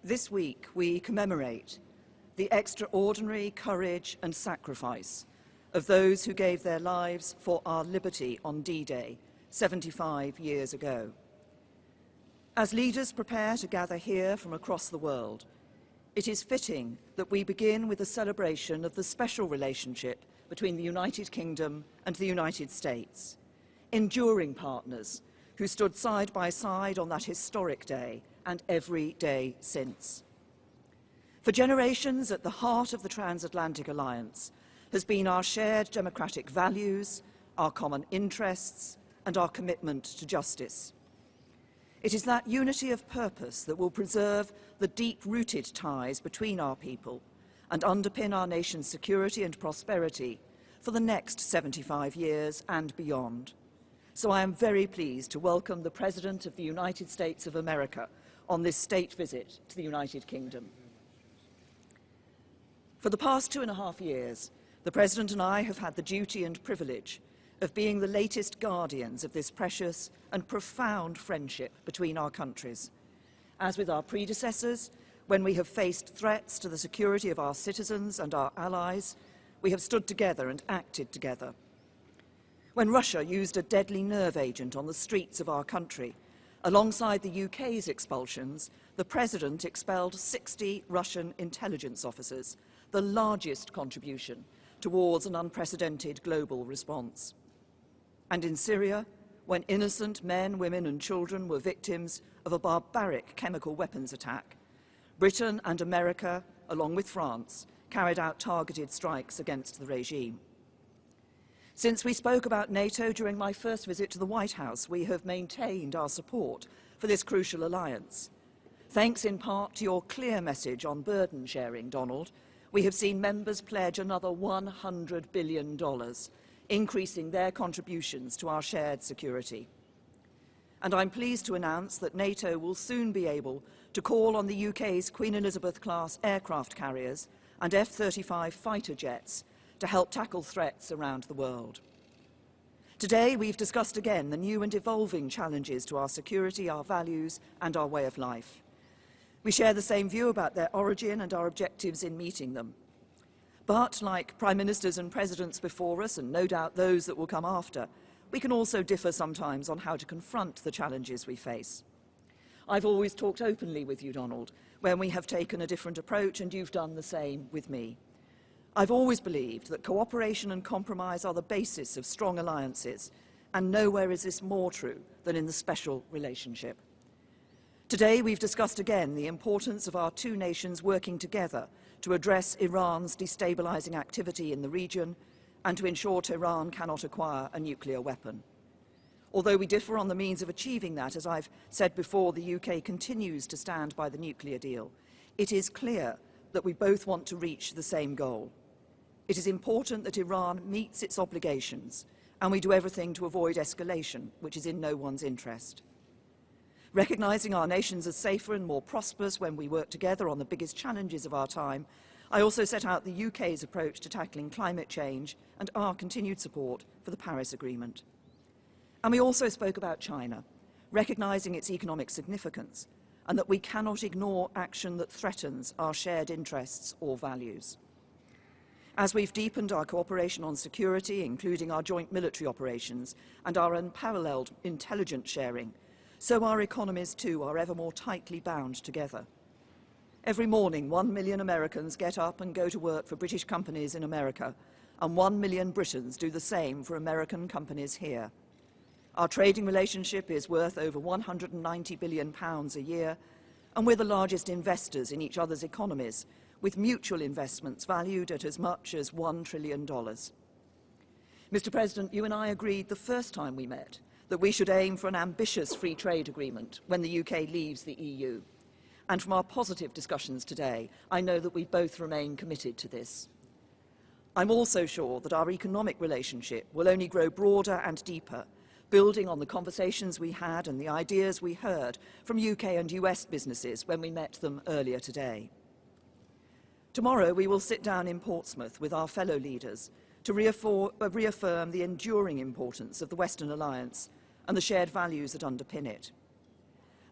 This week we commemorate the extraordinary courage and sacrifice of those who gave their lives for our liberty on D-Day 75 years ago. As leaders prepare to gather here from across the world, it is fitting that we begin with a celebration of the special relationship between the United Kingdom and the United States, enduring partners who stood side by side on that historic day and every day since. For generations, at the heart of the transatlantic alliance has been our shared democratic values, our common interests, and our commitment to justice. It is that unity of purpose that will preserve the deep-rooted ties between our people and underpin our nation's security and prosperity for the next 75 years and beyond. So I am very pleased to welcome the President of the United States of America on this state visit to the United Kingdom. For the past 2.5 years, the President and I have had the duty and privilege of being the latest guardians of this precious and profound friendship between our countries. As with our predecessors, when we have faced threats to the security of our citizens and our allies, we have stood together and acted together. When Russia used a deadly nerve agent on the streets of our country, alongside the UK's expulsions, the President expelled 60 Russian intelligence officers, the largest contribution towards an unprecedented global response. And in Syria, when innocent men, women and children were victims of a barbaric chemical weapons attack, Britain and America, along with France, carried out targeted strikes against the regime. Since we spoke about NATO during my first visit to the White House, we have maintained our support for this crucial alliance. Thanks in part to your clear message on burden sharing, Donald, we have seen members pledge another $100 billion, increasing their contributions to our shared security. And I'm pleased to announce that NATO will soon be able to call on the UK's Queen Elizabeth-class aircraft carriers and F-35 fighter jets to help tackle threats around the world. Today, we've discussed again the new and evolving challenges to our security, our values, and our way of life. We share the same view about their origin and our objectives in meeting them. But, like Prime Ministers and Presidents before us, and no doubt those that will come after, we can also differ sometimes on how to confront the challenges we face. I've always talked openly with you, Donald, when we have taken a different approach, and you've done the same with me. I've always believed that cooperation and compromise are the basis of strong alliances, and nowhere is this more true than in the special relationship. Today, we've discussed again the importance of our two nations working together to address Iran's destabilizing activity in the region and to ensure Tehran cannot acquire a nuclear weapon. Although we differ on the means of achieving that, as I've said before, the UK continues to stand by the nuclear deal. It is clear that we both want to reach the same goal. It is important that Iran meets its obligations, and we do everything to avoid escalation, which is in no one's interest. Recognising our nations as safer and more prosperous when we work together on the biggest challenges of our time, I also set out the UK's approach to tackling climate change and our continued support for the Paris Agreement. And we also spoke about China, recognising its economic significance and that we cannot ignore action that threatens our shared interests or values. As we've deepened our cooperation on security, including our joint military operations and our unparalleled intelligence sharing, so our economies too are ever more tightly bound together. Every morning, 1 million Americans get up and go to work for British companies in America, and 1 million Britons do the same for American companies here. Our trading relationship is worth over £190 billion a year, and we're the largest investors in each other's economies, with mutual investments valued at as much as $1 trillion. Mr. President, you and I agreed the first time we met that we should aim for an ambitious free trade agreement when the UK leaves the EU. And from our positive discussions today, I know that we both remain committed to this. I'm also sure that our economic relationship will only grow broader and deeper, building on the conversations we had and the ideas we heard from UK and US businesses when we met them earlier today. Tomorrow, we will sit down in Portsmouth with our fellow leaders to reaffirm the enduring importance of the Western Alliance and the shared values that underpin it.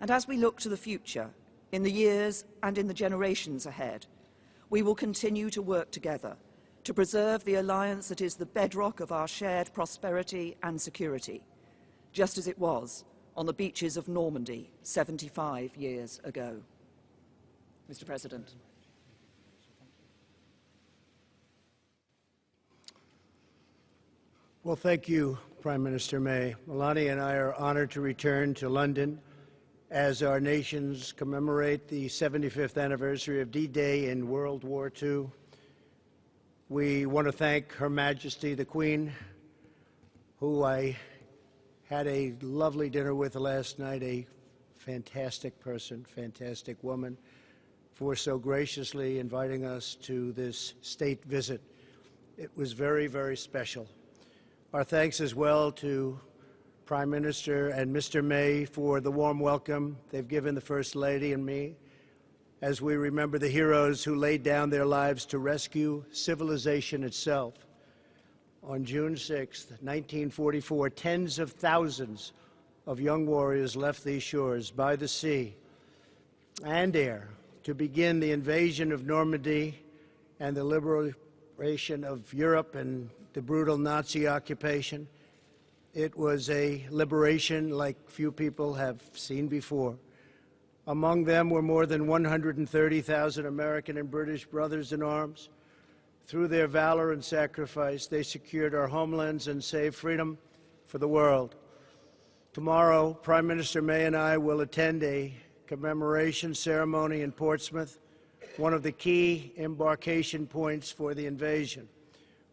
And as we look to the future, In the years and in the generations ahead, we will continue to work together to preserve the alliance that is the bedrock of our shared prosperity and security, just as it was on the beaches of Normandy 75 years ago. Mr. President. Well, thank you, Prime Minister May. Melania and I are honored to return to London as our nations commemorate the 75th anniversary of D-Day in World War II. We want to thank Her Majesty the Queen, who I had a lovely dinner with last night, a fantastic person, fantastic woman, for so graciously inviting us to this state visit. It was very, very special. Our thanks as well to Prime Minister and Mr. May for the warm welcome they've given the First Lady and me as we remember the heroes who laid down their lives to rescue civilization itself. On June 6, 1944, tens of thousands of young warriors left these shores by the sea and air to begin the invasion of Normandy and the liberation of Europe and the brutal Nazi occupation. It was a liberation like few people have seen before. Among them were more than 130,000 American and British brothers in arms. Through their valor and sacrifice, they secured our homelands and saved freedom for the world. Tomorrow, Prime Minister May and I will attend a commemoration ceremony in Portsmouth, one of the key embarkation points for the invasion.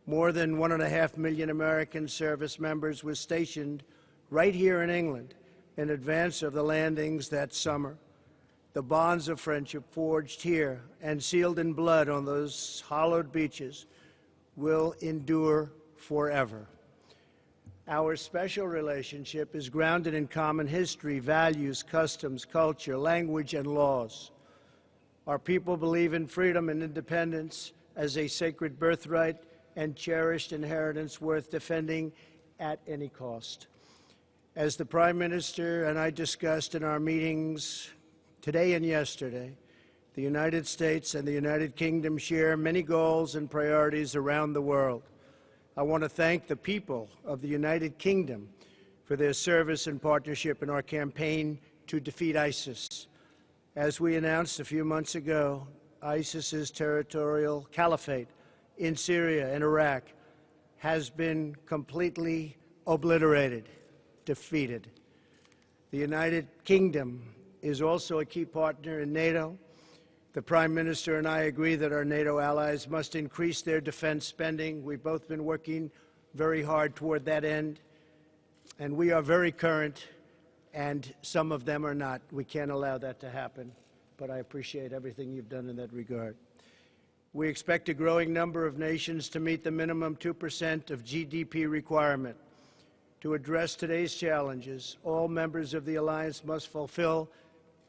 More than 1.5 million American service members were stationed right here in England in advance of the landings that summer. The bonds of friendship forged here and sealed in blood on those hallowed beaches will endure forever. Our special relationship is grounded in common history, values, customs, culture, language, and laws. Our people believe in freedom and independence as a sacred birthright and cherished inheritance worth defending at any cost. As the Prime Minister and I discussed in our meetings today and yesterday, the United States and the United Kingdom share many goals and priorities around the world. I want to thank the people of the United Kingdom for their service and partnership in our campaign to defeat ISIS. As we announced a few months ago, ISIS's territorial caliphate in Syria and Iraq has been completely obliterated, defeated. The United Kingdom is also a key partner in NATO. The Prime Minister and I agree that our NATO allies must increase their defense spending. We've both been working very hard toward that end, and we are very current, and some of them are not. We can't allow that to happen, but I appreciate everything you've done in that regard. We expect a growing number of nations to meet the minimum 2% of GDP requirement. To address today's challenges, all members of the alliance must fulfill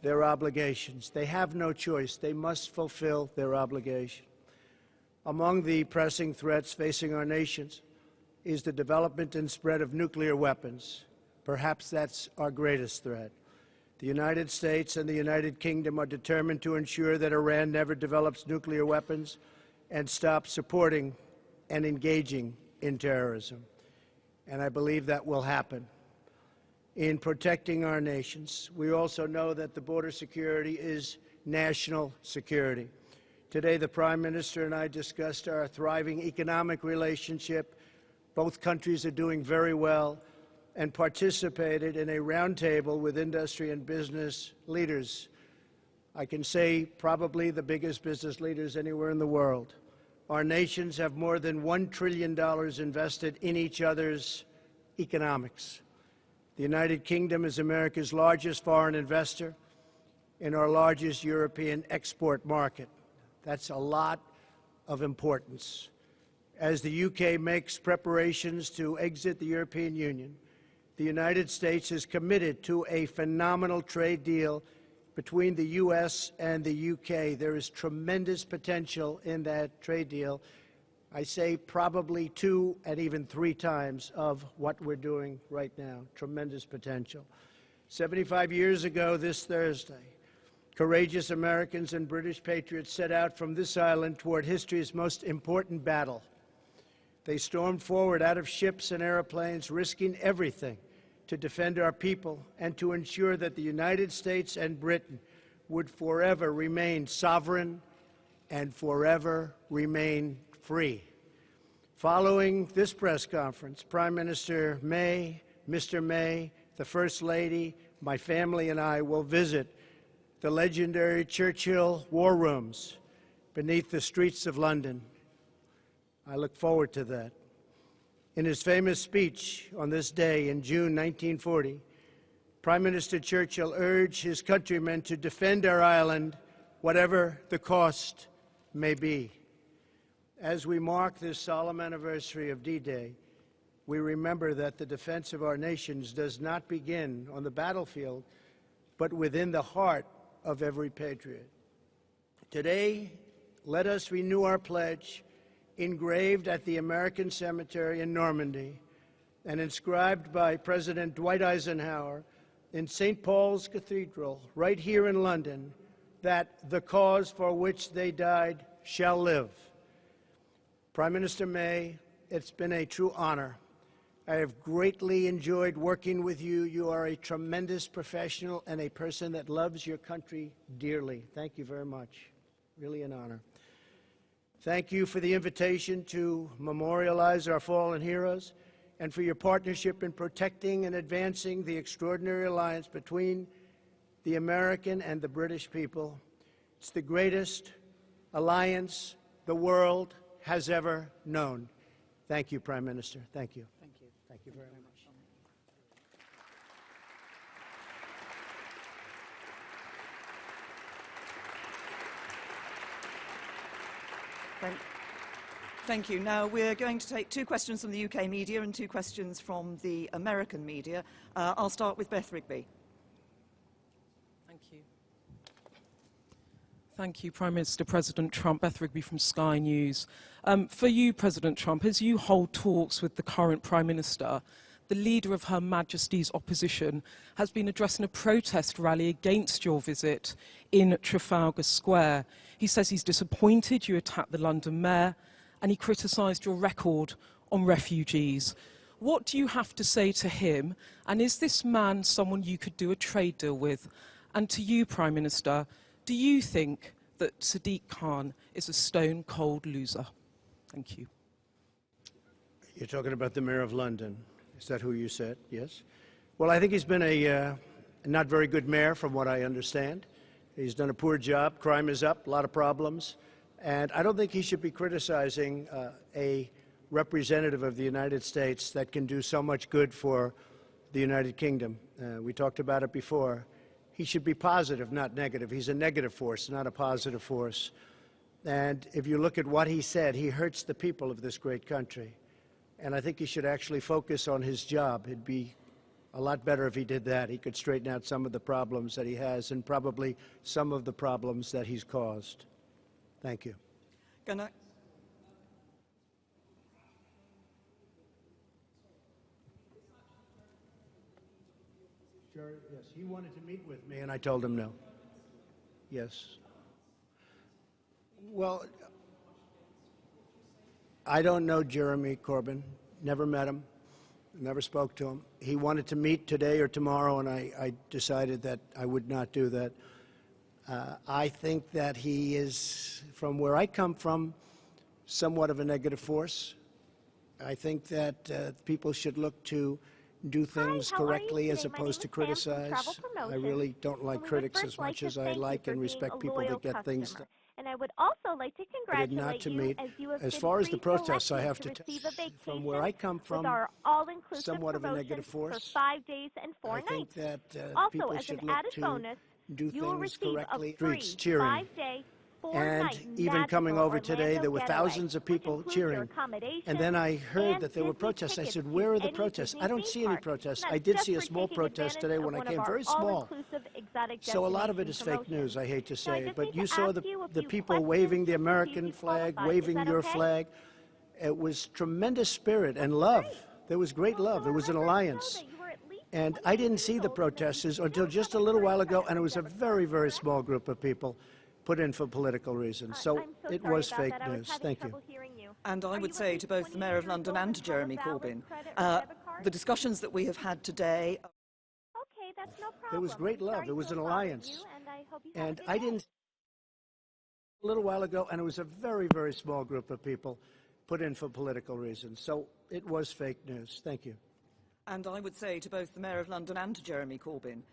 their obligations. They have no choice. They must fulfill their obligation. Among the pressing threats facing our nations is the development and spread of nuclear weapons. Perhaps that's our greatest threat. The United States and the United Kingdom are determined to ensure that Iran never develops nuclear weapons and stops supporting and engaging in terrorism. And I believe that will happen. In protecting our nations, we also know that the border security is national security. Today, the Prime Minister and I discussed our thriving economic relationship. Both countries are doing very well, and participated in a roundtable with industry and business leaders. I can say probably the biggest business leaders anywhere in the world. Our nations have more than $1 trillion invested in each other's economics. The United Kingdom is America's largest foreign investor in our largest European export market. That's a lot of importance. As the UK makes preparations to exit the European Union, the United States is committed to a phenomenal trade deal between the U.S. and the UK. There is tremendous potential in that trade deal. I say probably 2 and even 3 times of what we're doing right now. Tremendous potential. 75 years ago this Thursday, Courageous Americans and British patriots set out from this island toward history's most important battle. They stormed forward out of ships and airplanes, risking everything to defend our people and to ensure that the United States and Britain would forever remain sovereign and forever remain free. Following this press conference, Prime Minister May, Mr. May, the First Lady, my family and I will visit the legendary Churchill War Rooms beneath the streets of London. I look forward to that. In his famous speech on this day in June 1940, Prime Minister Churchill urged his countrymen to defend our island, whatever the cost may be. As we mark this solemn anniversary of D-Day, we remember that the defense of our nations does not begin on the battlefield, but within the heart of every patriot. Today, let us renew our pledge, engraved at the American Cemetery in Normandy and inscribed by President Dwight Eisenhower in St. Paul's Cathedral, right here in London, that the cause for which they died shall live. Prime Minister May, it's been a true honor. I have greatly enjoyed working with you. You are a tremendous professional and a person that loves your country dearly. Thank you very much. Really an honor. Thank you for the invitation to memorialize our fallen heroes and for your partnership in protecting and advancing the extraordinary alliance between the American and the British people. It's the greatest alliance the world has ever known. Thank you, Prime Minister. Thank you. Thank you. Thank you very much. Thank you. Now we're going to take 2 questions from the UK media and 2 questions from the American media. I'll start with Beth Rigby. Thank you. Thank you, Prime Minister President Trump. Beth Rigby from Sky News. For you, President Trump, as you hold talks with the current Prime Minister, the leader of Her Majesty's opposition has been addressing a protest rally against your visit in Trafalgar Square. He says he's disappointed you attacked the London mayor, and he criticised your record on refugees. What do you have to say to him? And is this man someone you could do a trade deal with? And to you, Prime Minister, do you think that Sadiq Khan is a stone-cold loser? Thank you. You're talking about the Mayor of London. Is that who you said? Yes? Well, I think he's been a not very good mayor, from what I understand. He's done a poor job. Crime is up, a lot of problems. And I don't think he should be criticizing a representative of the United States that can do so much good for the United Kingdom. We talked about it before. He should be positive, not negative. He's a negative force, not a positive force. And if you look at what he said, he hurts the people of this great country. And I think he should actually focus on his job. It'd be a lot better if he did that. He could straighten out some of the problems that he has and probably some of the problems that he's caused. Thank you. Gonna... Sure, yes. He wanted to meet with me, and I told him no. Yes. Well, I don't know Jeremy Corbyn. Never met him. Never spoke to him. He wanted to meet today or tomorrow, and I decided that I would not do that. I think that he is, from where I come from, somewhat of a negative force. I think that people should look to do things correctly as opposed to criticize. I really don't like critics as much as I like and respect people that get things done. And I would also like to congratulate you as you have as been far as the protests, I pre-selected have to to receive a vacation from where I come from, with our all-inclusive somewhat of a negative promotion force. for 5 days and 4 I think nights. that Also, people as should an look added to bonus, do you will things receive correctly. a free Streets cheering. 5-day, 4 And night even coming magical over today, Orlando there were getaway, thousands of which people includes your cheering. accommodation And then I heard that there were Disney protests. I tickets said, to where are the any protests? Disney I don't theme see any park. protests. And I that's did just see a for small taking protest today advantage when I of one came, of our very small. all-inclusive exotic So a lot of it destination is fake promotions. news, I hate to Now, I say. just But need you to saw ask you a the few people questions waving the to see if American you flag, qualify. Is waving that your okay? flag. It was tremendous spirit and love. There was great love. It was an alliance. And I didn't see the protesters until just a little while ago, and it was a very, very small group of people put in for political reasons. So I'm so it sorry was about fake that. I was news. having Thank you. trouble hearing you. And I Are would you say at to least both the Mayor of 28 London years and old to and have a Jeremy valid Corbyn, credit or debit card? the discussions that we have had today. Okay, that's no problem. There was great I'm love. sorry There was to an have bothered alliance. you, and I hope you have a And good I day. didn't a little while ago, and it was a very, very small group of people put in for political reasons. So it was fake news. Thank you. And I would say to both the Mayor of London and to Jeremy Corbyn,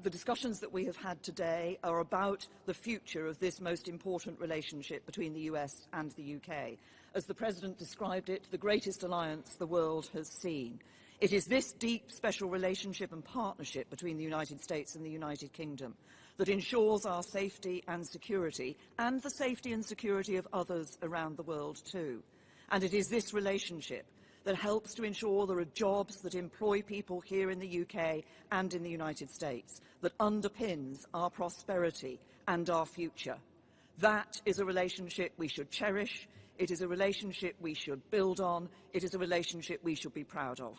the discussions that we have had today are about the future of this most important relationship between the US and the UK. As the President described it, the greatest alliance the world has seen. It is this deep, special relationship and partnership between the United States and the United Kingdom that ensures our safety and security, and the safety and security of others around the world too. And it is this relationship that helps to ensure there are jobs that employ people here in the UK and in the United States, that underpins our prosperity and our future. That is a relationship we should cherish. It is a relationship we should build on. It is a relationship we should be proud of.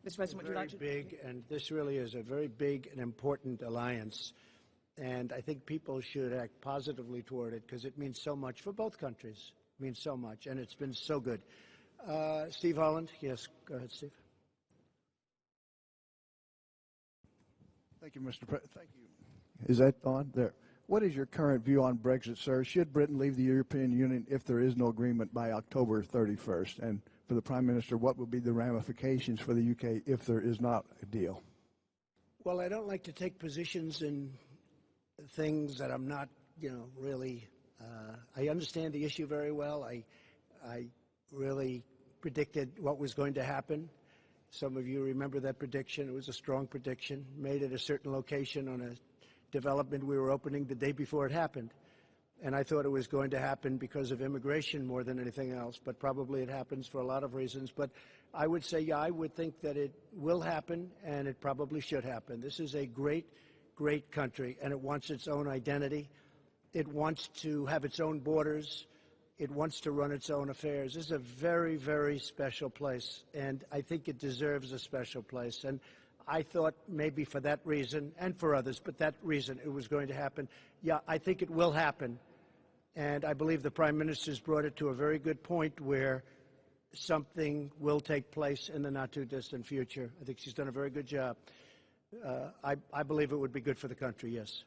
Mr. President, would you like to... Big, and this really is a very big and important alliance. And I think people should act positively toward it because it means so much for both countries. It means so much, and it's been so good. Steve Holland. Yes, go ahead, Steve. Thank you, Mr. President. Thank you. Is that on? There. What is your current view on Brexit, sir? Should Britain leave the European Union if there is no agreement by October 31st? And for the Prime Minister, what would be the ramifications for the UK if there is not a deal? Well, I don't like to take positions in things that I'm not, really. I understand the issue very well. I really predicted what was going to happen. Some of you remember that prediction. It was a strong prediction made at a certain location on a development we were opening the day before it happened. And I thought it was going to happen because of immigration more than anything else, but probably it happens for a lot of reasons. But I would say, yeah, I would think that it will happen, and it probably should happen. This is a great, great country, and it wants its own identity. It wants to have its own borders. It wants to run its own affairs. This is a very, very special place, and I think it deserves a special place. And I thought maybe for that reason, and for others, but that reason it was going to happen. Yeah, I think it will happen. And I believe the Prime Minister's brought it to a very good point where something will take place in the not-too-distant future. I think she's done a very good job. I believe it would be good for the country, yes.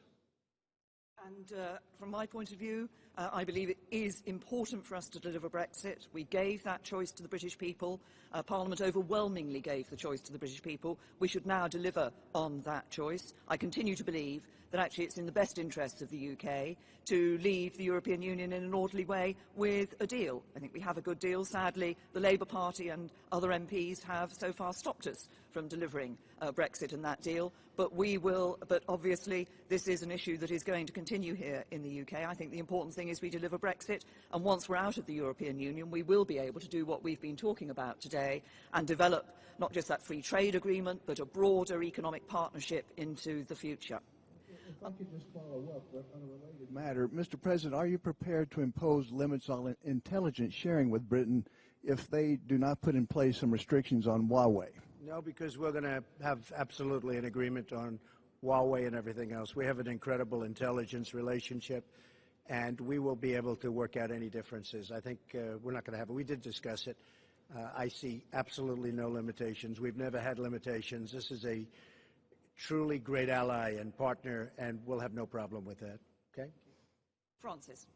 And from my point of view, I believe it is important for us to deliver Brexit. We gave that choice to the British people. Parliament overwhelmingly gave the choice to the British people. We should now deliver on that choice. I continue to believe that actually it's in the best interests of the UK to leave the European Union in an orderly way with a deal. I think we have a good deal. Sadly, the Labour Party and other MPs have so far stopped us from delivering Brexit and that deal. But we will, but obviously this is an issue that is going to continue here in the UK. I think the important thing is we deliver Brexit, and once we're out of the European Union, we will be able to do what we've been talking about today and develop not just that free trade agreement, but a broader economic partnership into the future. If I could just follow up on a related matter. Mr. President, are you prepared to impose limits on intelligence sharing with Britain if they do not put in place some restrictions on Huawei? No, because we're going to have absolutely an agreement on Huawei and everything else. We have an incredible intelligence relationship, and we will be able to work out any differences. I think we're not going to have it. We did discuss it. I see absolutely no limitations. We've never had limitations. This is a truly great ally and partner, and we'll have no problem with that. Okay? Francis.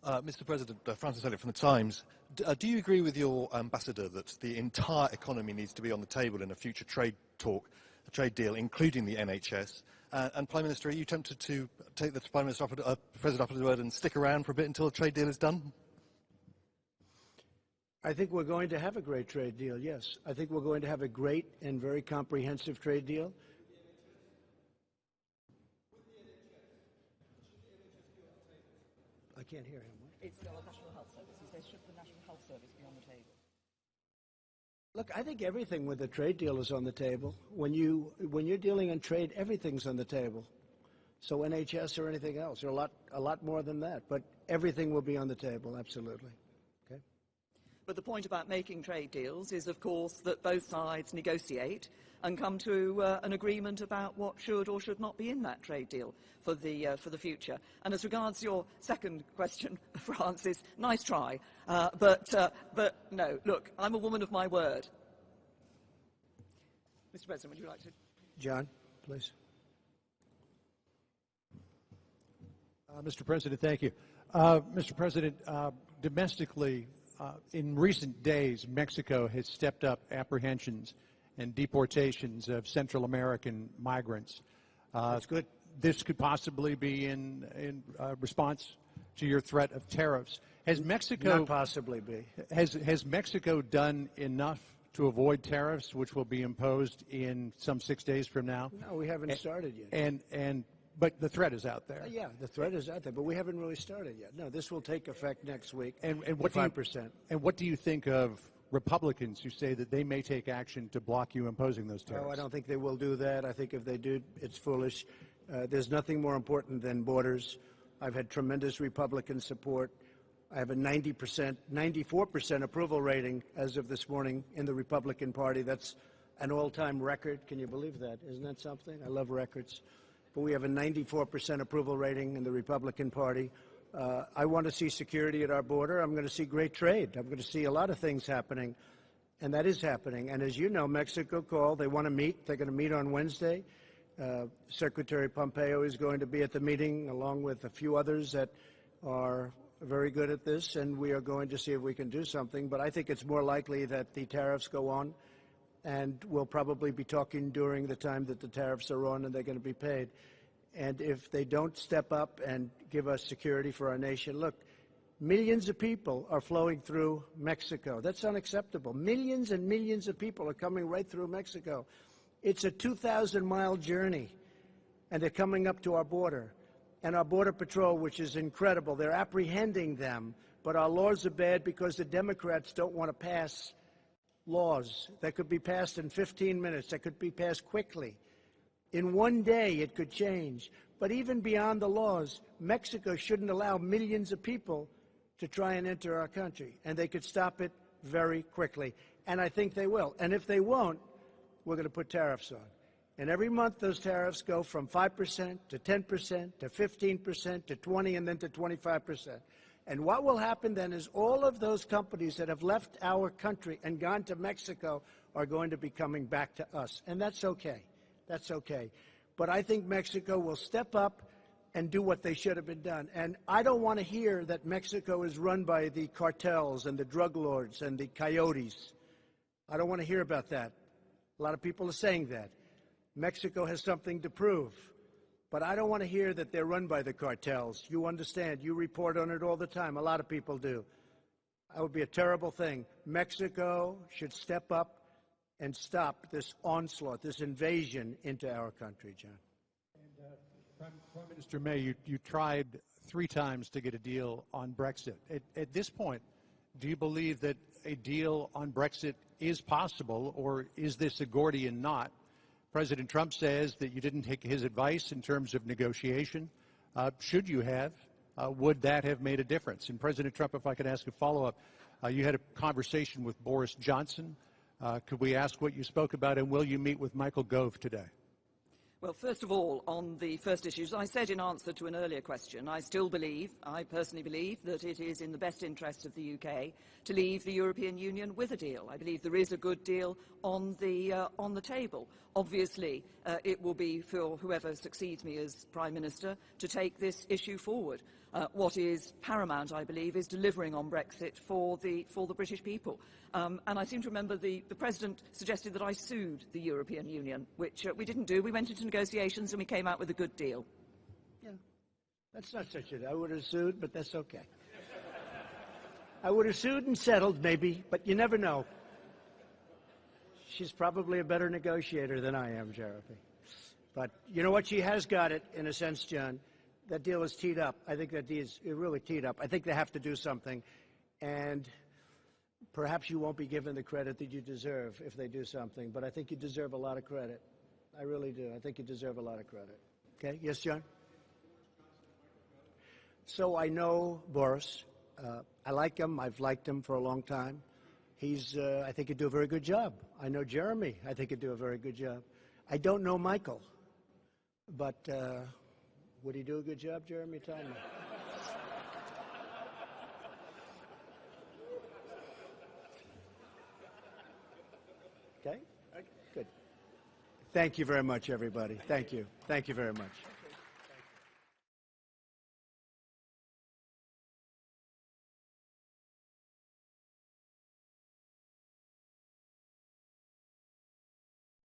Mr. President, Francis Elliott from The Times. Do you agree with your ambassador that the entire economy needs to be on the table in a future trade talk, a trade deal, including the NHS? And Prime Minister, are you tempted to take the Prime Minister President up at his word and stick around for a bit until the trade deal is done? I think we're going to have a great trade deal, yes. I think we're going to have a great and very comprehensive trade deal. I can't hear him. What? It's the National Health Service. He says, should the National Health Service be on the table? Look, I think everything with a trade deal is on the table. When you're dealing in trade, everything's on the table. So NHS or anything else, or a lot more than that. But everything will be on the table, absolutely. Okay. But the point about making trade deals is, of course, that both sides negotiate and come to an agreement about what should or should not be in that trade deal for the future. And as regards your second question, Francis, nice try. But no, look, I'm a woman of my word. Mr. President, would you like to? John, please. Mr. President, thank you. Mr. President, domestically, in recent days, Mexico has stepped up apprehensions and deportations of Central American migrants. That's good. This could possibly be in response to your threat of tariffs. Has Mexico Not possibly be. Has Mexico done enough to avoid tariffs, which will be imposed in some 6 days from now? No, we haven't started yet. But the threat is out there. Yeah, the threat is out there, but we haven't really started yet. No, this will take effect next week. And what 5%. And what do you think of Republicans who say that they may take action to block you imposing those tariffs? No, I don't think they will do that. I think if they do, it's foolish. There's nothing more important than borders. I've had tremendous Republican support. I have a 94% approval rating as of this morning in the Republican Party. That's an all-time record. Can you believe that? Isn't that something? I love records. But we have a 94% approval rating in the Republican Party. I want to see security at our border. I'm going to see great trade. I'm going to see a lot of things happening, and that is happening. And as you know, Mexico called. They want to meet. They're going to meet on Wednesday. Secretary Pompeo is going to be at the meeting, along with a few others that are very good at this, and we are going to see if we can do something. But I think it's more likely that the tariffs go on, and we'll probably be talking during the time that the tariffs are on and they're going to be paid. And if they don't step up and give us security for our nation, look, millions of people are flowing through Mexico. That's unacceptable. Millions and millions of people are coming right through Mexico. It's a 2,000-mile journey, and they're coming up to our border. And our Border Patrol, which is incredible, they're apprehending them, but our laws are bad because the Democrats don't want to pass laws that could be passed in 15 minutes, that could be passed quickly. In one day, it could change. But even beyond the laws, Mexico shouldn't allow millions of people to try and enter our country, and they could stop it very quickly. And I think they will. And if they won't, we're going to put tariffs on. And every month, those tariffs go from 5% to 10% to 15% to 20% and then to 25%. And what will happen then is all of those companies that have left our country and gone to Mexico are going to be coming back to us. And that's okay. That's okay. But I think Mexico will step up and do what they should have been done. And I don't want to hear that Mexico is run by the cartels and the drug lords and the coyotes. I don't want to hear about that. A lot of people are saying that. Mexico has something to prove. But I don't want to hear that they're run by the cartels. You understand. You report on it all the time. A lot of people do. That would be a terrible thing. Mexico should step up and stop this onslaught, this invasion into our country, John. And Prime Minister May, you tried 3 times to get a deal on Brexit. At this point, do you believe that a deal on Brexit is possible, or is this a Gordian knot? President Trump says that you didn't take his advice in terms of negotiation. Should you have? Would that have made a difference? And President Trump, if I could ask a follow-up, you had a conversation with Boris Johnson. Could we ask what you spoke about, and will you meet with Michael Gove today? Well, first of all, on the first issue, as I said in answer to an earlier question, I personally believe, that it is in the best interest of the UK to leave the European Union with a deal. I believe there is a good deal on the table. Obviously, it will be for whoever succeeds me as Prime Minister to take this issue forward. What is paramount, I believe, is delivering on Brexit for the British people. And I seem to remember the President suggested that I sued the European Union, which we didn't do. We went into negotiations and we came out with a good deal. Yeah, that's not such a... I would have sued, but that's okay. I would have sued and settled, maybe, but you never know. She's probably a better negotiator than I am, Jeremy. But you know what? She has got it, in a sense, John. That deal is teed up. I think that deal is really teed up. I think they have to do something. And perhaps you won't be given the credit that you deserve if they do something. But I think you deserve a lot of credit. I really do. I think you deserve a lot of credit. Okay? Yes, John? So I know Boris. I like him. I've liked him for a long time. I think he'd do a very good job. I know Jeremy. I think he'd do a very good job. I don't know Michael, but would he do a good job, Jeremy? Tell me. Okay? Good. Thank you very much, everybody. Thank you. Thank you very much.